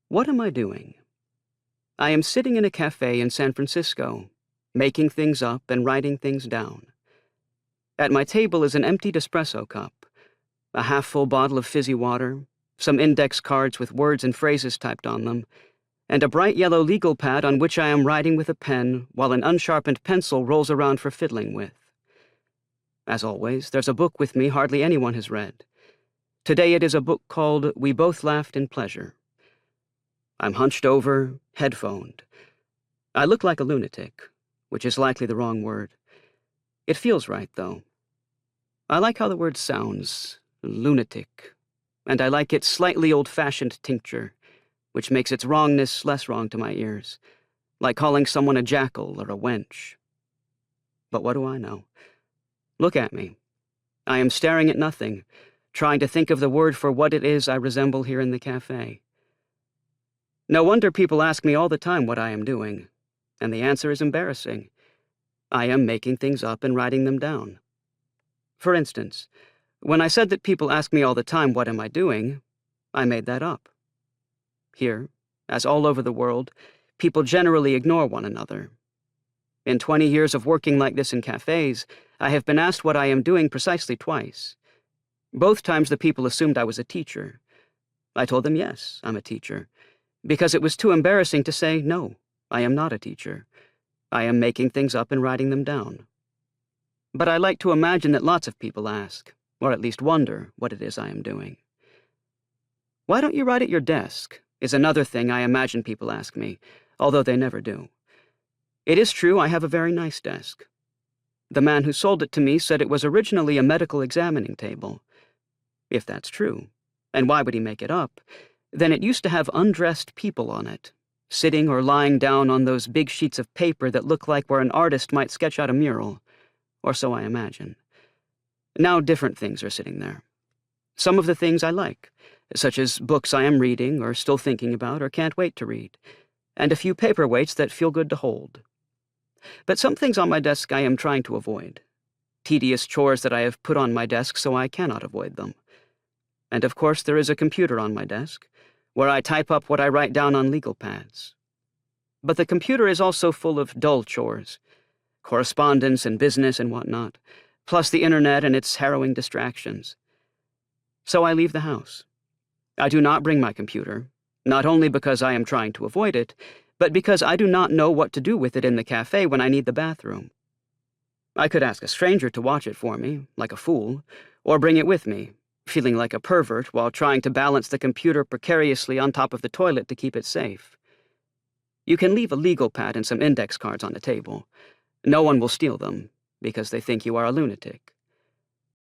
What am I doing? I am sitting in a cafe in San Francisco, making things up and writing things down. At my table is an emptied espresso cup, a half-full bottle of fizzy water, some index cards with words and phrases typed on them, and a bright yellow legal pad on which I am writing with a pen while an unsharpened pencil rolls around for fiddling with. As always, there's a book with me hardly anyone has read. Today it is a book called We Both Laughed in Pleasure. I'm hunched over, headphoned. I look like a lunatic, which is likely the wrong word. It feels right, though. I like how the word sounds, lunatic, and I like its slightly old-fashioned tincture, which makes its wrongness less wrong to my ears, like calling someone a jackal or a wench. But what do I know? Look at me. I am staring at nothing, trying to think of the word for what it is I resemble here in the cafe. No wonder people ask me all the time what I am doing, and the answer is embarrassing. I am making things up and writing them down. For instance, when I said that people ask me all the time what am I doing, I made that up. Here, as all over the world, people generally ignore one another. In 20 years of working like this in cafes, I have been asked what I am doing precisely twice. Both times the people assumed I was a teacher. I told them yes, I'm a teacher, because it was too embarrassing to say no, I am not a teacher. I am making things up and writing them down. But I like to imagine that lots of people ask, or at least wonder, what it is I am doing. Why don't you write at your desk, is another thing I imagine people ask me, although they never do. It is true I have a very nice desk. The man who sold it to me said it was originally a medical examining table. If that's true, and why would he make it up, then it used to have undressed people on it, sitting or lying down on those big sheets of paper that look like where an artist might sketch out a mural, or so I imagine. Now different things are sitting there. Some of the things I like, such as books I am reading or still thinking about or can't wait to read, and a few paperweights that feel good to hold. But some things on my desk I am trying to avoid, tedious chores that I have put on my desk so I cannot avoid them. And of course there is a computer on my desk, where I type up what I write down on legal pads. But the computer is also full of dull chores, correspondence and business and whatnot, plus the internet and its harrowing distractions. So I leave the house. I do not bring my computer, not only because I am trying to avoid it, but because I do not know what to do with it in the cafe when I need the bathroom. I could ask a stranger to watch it for me, like a fool, or bring it with me, feeling like a pervert while trying to balance the computer precariously on top of the toilet to keep it safe. You can leave a legal pad and some index cards on the table. No one will steal them, because they think you are a lunatic.